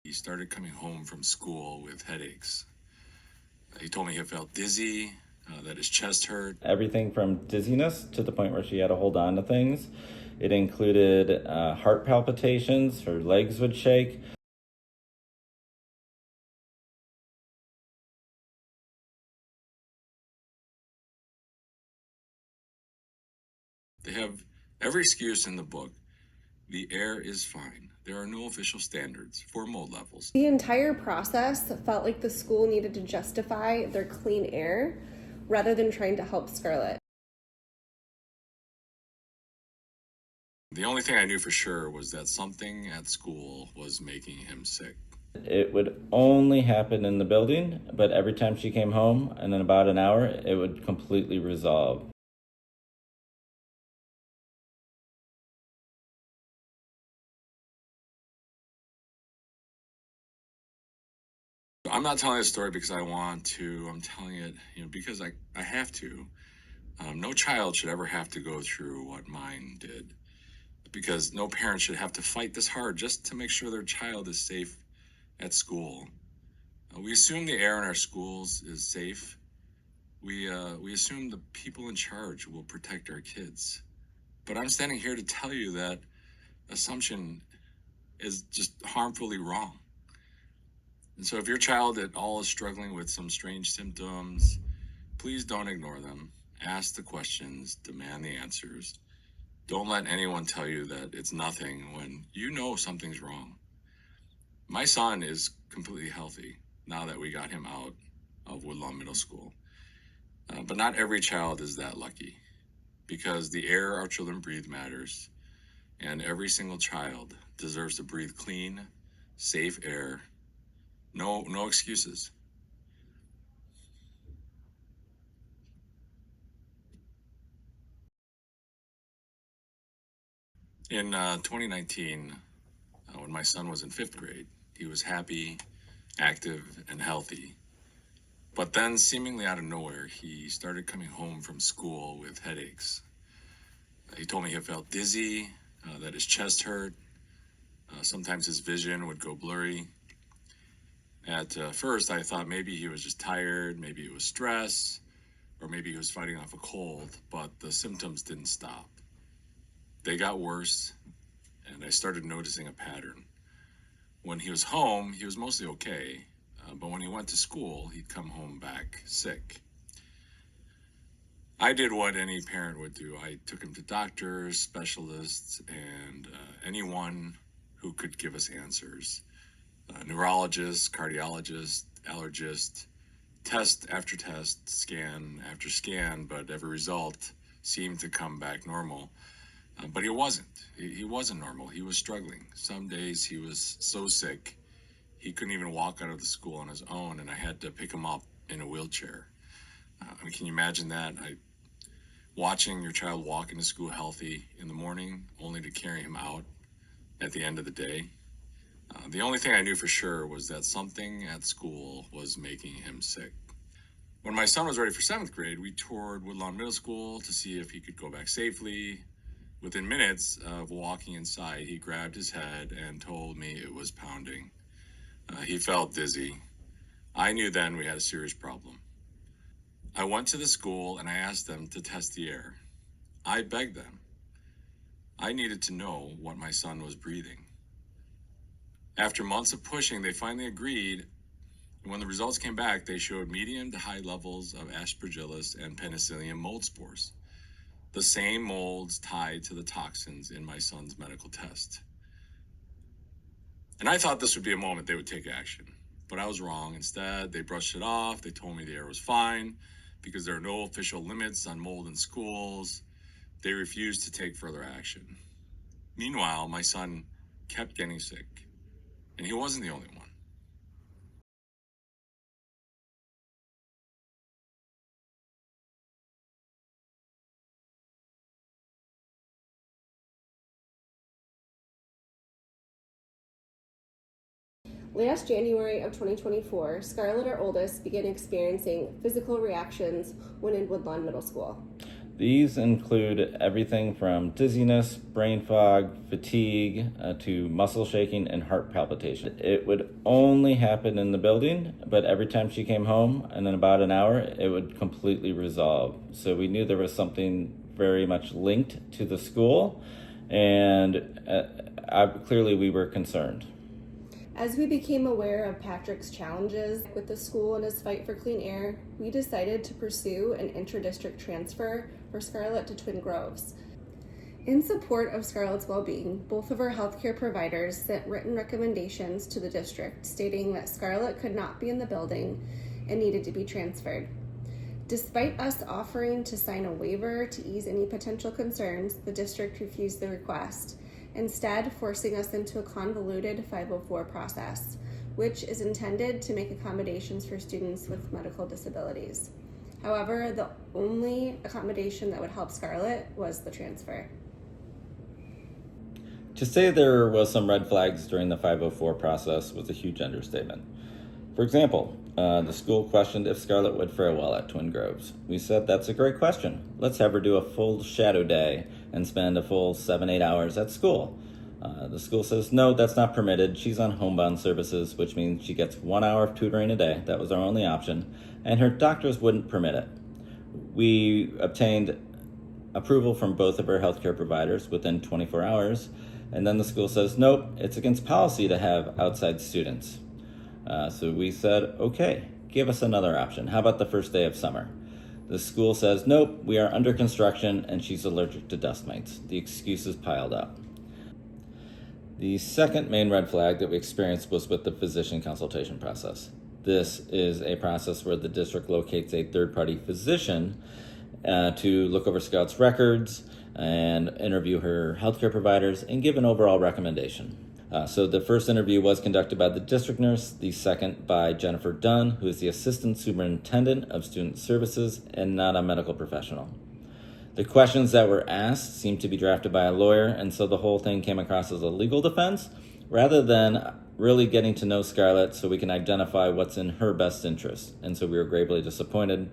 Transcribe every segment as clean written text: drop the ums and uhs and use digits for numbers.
He started coming home from school with headaches. He told me he felt dizzy, that his chest hurt. Everything from dizziness to the point where she had to hold on to things. It included heart palpitations, her legs would shake. They have every excuse in the book. The air is fine. There are no official standards for mold levels. The entire process felt like the school needed to justify their clean air rather than trying to help Scarlett. The only thing I knew for sure was that something at school was making him sick. It would only happen in the building, but every time she came home, and in about an hour, it would completely resolve. I'm not telling this story because I want to. I'm telling it, because I have to. No child should ever have to go through what mine did, because no parent should have to fight this hard just to make sure their child is safe at school. We assume the air in our schools is safe. We assume the people in charge will protect our kids. But I'm standing here to tell you that assumption is just harmfully wrong. And so if your child at all is struggling with some strange symptoms, please don't ignore them. Ask the questions, demand the answers. Don't let anyone tell you that it's nothing when you know something's wrong. My son is completely healthy now that we got him out of Woodlawn Middle School. But not every child is that lucky, because the air our children breathe matters, and every single child deserves to breathe clean, safe air. No excuses. In 2019, when my son was in fifth grade, he was happy, active, and healthy. But then, seemingly out of nowhere, he started coming home from school with headaches. He told me he felt dizzy, that his chest hurt. Sometimes his vision would go blurry. At first, I thought maybe he was just tired, maybe it was stress, or maybe he was fighting off a cold, but the symptoms didn't stop. They got worse, and I started noticing a pattern. When he was home, he was mostly okay, but when he went to school, he'd come home back sick. I did what any parent would do. I took him to doctors, specialists, and anyone who could give us answers. Neurologists, cardiologists, allergists, test after test, scan after scan, but every result seemed to come back normal. But he wasn't. He wasn't normal. He was struggling. Some days he was so sick, he couldn't even walk out of the school on his own, and I had to pick him up in a wheelchair. Can you imagine that? Watching your child walk into school healthy in the morning, only to carry him out at the end of the day. The only thing I knew for sure was that something at school was making him sick. When my son was ready for seventh grade, we toured Woodlawn Middle School to see if he could go back safely. Within minutes of walking inside, he grabbed his head and told me it was pounding. He felt dizzy. I knew then we had a serious problem. I went to the school and I asked them to test the air. I begged them. I needed to know what my son was breathing. After months of pushing, they finally agreed. And when the results came back, they showed medium to high levels of Aspergillus and Penicillium mold spores, the same molds tied to the toxins in my son's medical test. And I thought this would be a moment they would take action, but I was wrong. Instead, they brushed it off. They told me the air was fine because there are no official limits on mold in schools. They refused to take further action. Meanwhile, my son kept getting sick, and he wasn't the only one. Last January of 2024, Scarlett, our oldest, began experiencing physical reactions when in Woodlawn Middle School. These include everything from dizziness, brain fog, fatigue, to muscle shaking and heart palpitation. It would only happen in the building, but every time she came home, and in about an hour, it would completely resolve. So we knew there was something very much linked to the school, and clearly we were concerned. As we became aware of Patrick's challenges with the school and his fight for clean air, we decided to pursue an intra-district transfer for Scarlett to Twin Groves. In support of Scarlett's well-being, both of our healthcare providers sent written recommendations to the district stating that Scarlett could not be in the building and needed to be transferred. Despite us offering to sign a waiver to ease any potential concerns, the district refused the request, instead forcing us into a convoluted 504 process, which is intended to make accommodations for students with medical disabilities. However, the only accommodation that would help Scarlett was the transfer. To say there was some red flags during the 504 process was a huge understatement. For example, the school questioned if Scarlett would fare well at Twin Groves. We said, that's a great question. Let's have her do a full shadow day and spend a full 7-8 hours at school. The school says, no, that's not permitted. She's on homebound services, which means she gets 1 hour of tutoring a day. That was our only option. And her doctors wouldn't permit it. We obtained approval from both of our healthcare providers within 24 hours. And then the school says, nope, it's against policy to have outside students. So we said, okay, give us another option. How about the first day of summer? The school says, nope, we are under construction and she's allergic to dust mites. The excuses piled up. The second main red flag that we experienced was with the physician consultation process. This is a process where the district locates a third-party physician to look over Scout's records and interview her healthcare providers and give an overall recommendation. So the first interview was conducted by the district nurse, the second by Jennifer Dunn, who is the assistant superintendent of student services and not a medical professional. The questions that were asked seemed to be drafted by a lawyer, and so the whole thing came across as a legal defense rather than really getting to know Scarlett so we can identify what's in her best interest. And so we were gravely disappointed.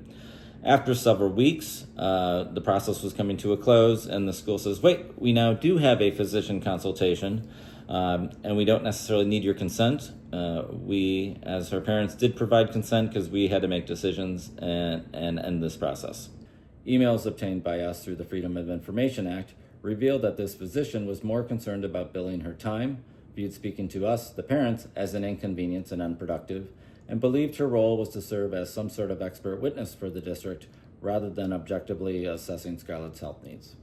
After several weeks, the process was coming to a close, and the school says, wait, we now do have a physician consultation, and we don't necessarily need your consent. We, as her parents, did provide consent because we had to make decisions and end this process. Emails obtained by us through the Freedom of Information Act revealed that this physician was more concerned about billing her time, viewed speaking to us, the parents, as an inconvenience and unproductive, and believed her role was to serve as some sort of expert witness for the district rather than objectively assessing Scarlett's health needs.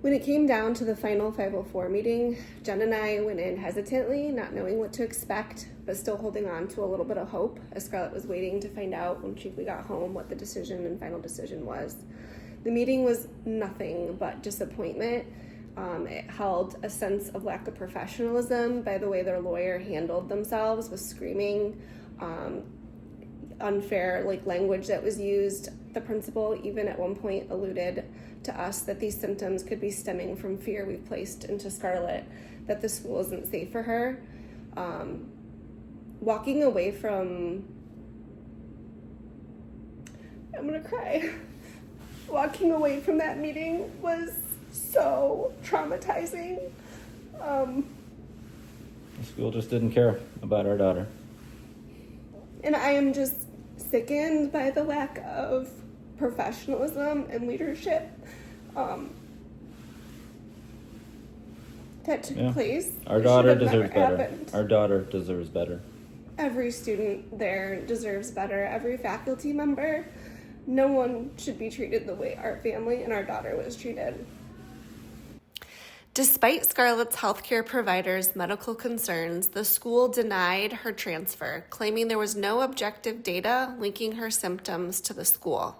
When it came down to the final 504 meeting, Jen and I went in hesitantly, not knowing what to expect, but still holding on to a little bit of hope, as Scarlett was waiting to find out when we got home what the decision and final decision was. The meeting was nothing but disappointment. It held a sense of lack of professionalism by the way their lawyer handled themselves, with screaming, unfair language that was used. The principal even at one point alluded to us that these symptoms could be stemming from fear we've placed into Scarlett, that the school isn't safe for her. Walking away from, I'm gonna cry. Walking away from that meeting was so traumatizing. The school just didn't care about our daughter. And I am just sickened by the lack of professionalism and leadership that took place. Our daughter deserves better. Our daughter deserves better. Every student there deserves better. Every faculty member. No one should be treated the way our family and our daughter was treated. Despite Scarlett's healthcare provider's medical concerns, the school denied her transfer, claiming there was no objective data linking her symptoms to the school.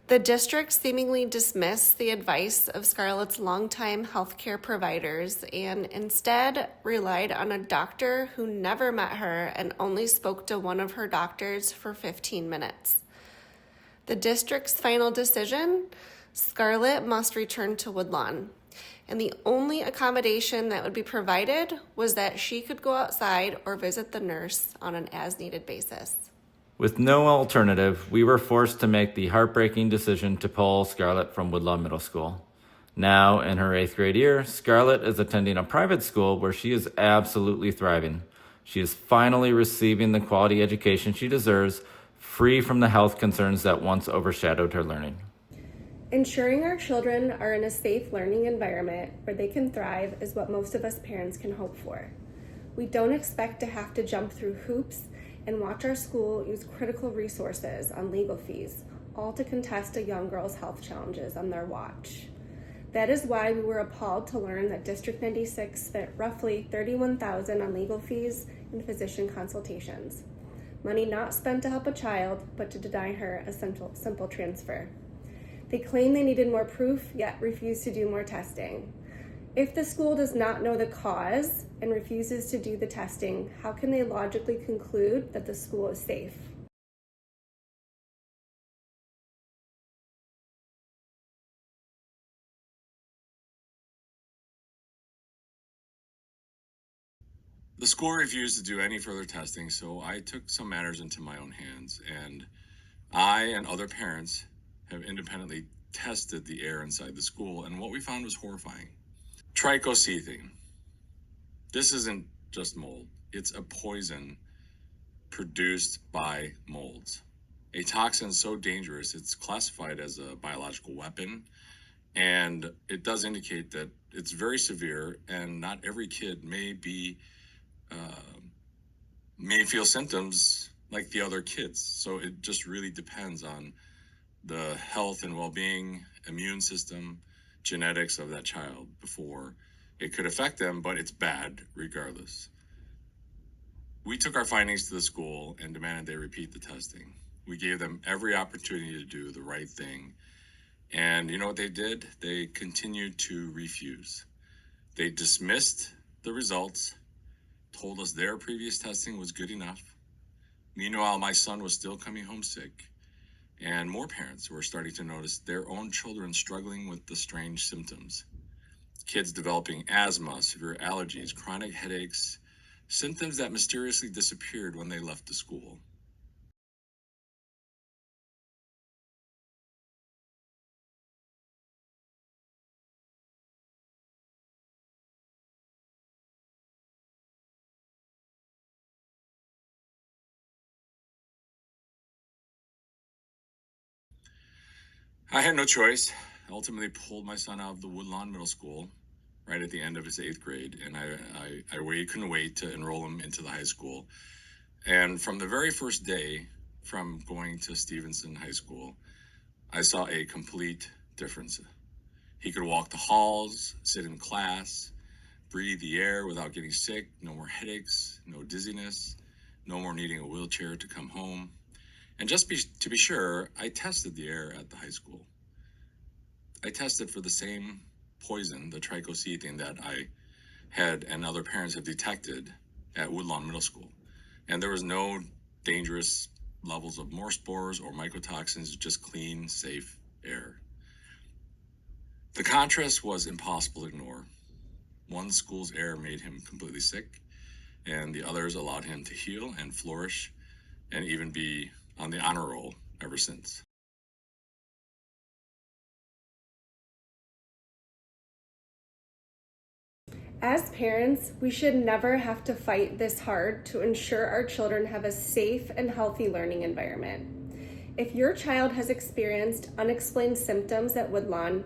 The district seemingly dismissed the advice of Scarlett's longtime healthcare providers and instead relied on a doctor who never met her and only spoke to one of her doctors for 15 minutes. The district's final decision, Scarlett must return to Woodlawn. And the only accommodation that would be provided was that she could go outside or visit the nurse on an as-needed basis. With no alternative, we were forced to make the heartbreaking decision to pull Scarlett from Woodlawn Middle School. Now, in her 8th grade year, Scarlett is attending a private school where she is absolutely thriving. She is finally receiving the quality education she deserves, free from the health concerns that once overshadowed her learning. Ensuring our children are in a safe learning environment where they can thrive is what most of us parents can hope for. We don't expect to have to jump through hoops and watch our school use critical resources on legal fees, all to contest a young girl's health challenges on their watch. That is why we were appalled to learn that District 96 spent roughly $31,000 on legal fees and physician consultations. Money not spent to help a child, but to deny her a simple transfer. They claim they needed more proof, yet refuse to do more testing. If the school does not know the cause and refuses to do the testing, how can they logically conclude that the school is safe? The school refused to do any further testing, so I took some matters into my own hands, and I and other parents have independently tested the air inside the school, and what we found was horrifying. Trichocetin. This isn't just mold. It's a poison produced by molds. A toxin so dangerous, it's classified as a biological weapon, and it does indicate that it's very severe, and not every kid may feel symptoms like the other kids. So it just really depends on the health and well-being, immune system, genetics of that child before it could affect them, but it's bad regardless. We took our findings to the school and demanded they repeat the testing. We gave them every opportunity to do the right thing. And you know what they did? They continued to refuse. They dismissed the results, told us their previous testing was good enough. Meanwhile, my son was still coming home sick, and more parents were starting to notice their own children struggling with the strange symptoms. Kids developing asthma, severe allergies, chronic headaches, symptoms that mysteriously disappeared when they left the school. I had no choice. I ultimately pulled my son out of the Woodlawn Middle School right at the end of his 8th grade, and I couldn't wait to enroll him into the high school. And from the very first day from going to Stevenson High School, I saw a complete difference. He could walk the halls, sit in class, breathe the air without getting sick, no more headaches, no dizziness, no more needing a wheelchair to come home. And to be sure, I tested the air at the high school. I tested for the same poison, the trichocetin, that I had and other parents have detected at Woodlawn Middle School. And there was no dangerous levels of more spores or mycotoxins, just clean, safe air. The contrast was impossible to ignore. One school's air made him completely sick, and the others allowed him to heal and flourish and even be on the honor roll ever since. As parents, we should never have to fight this hard to ensure our children have a safe and healthy learning environment. If your child has experienced unexplained symptoms at Woodlawn,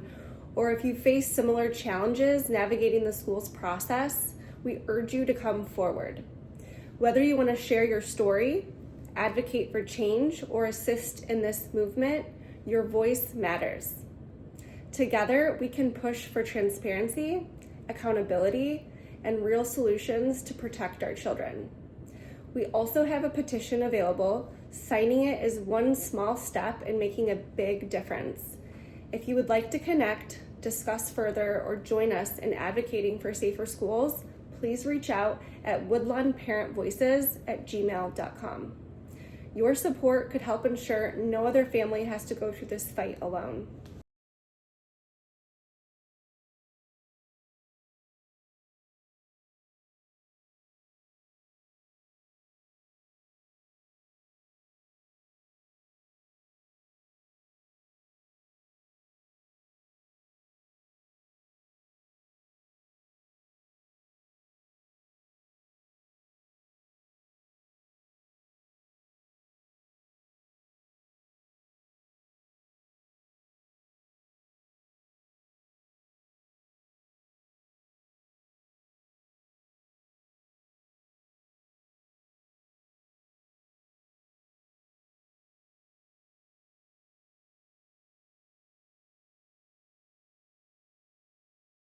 or if you face similar challenges navigating the school's process, we urge you to come forward. Whether you want to share your story, advocate for change, or assist in this movement, your voice matters. Together, we can push for transparency, accountability, and real solutions to protect our children. We also have a petition available. Signing it is one small step in making a big difference. If you would like to connect, discuss further, or join us in advocating for safer schools, please reach out at woodlawnparentvoices@gmail.com. Your support could help ensure no other family has to go through this fight alone.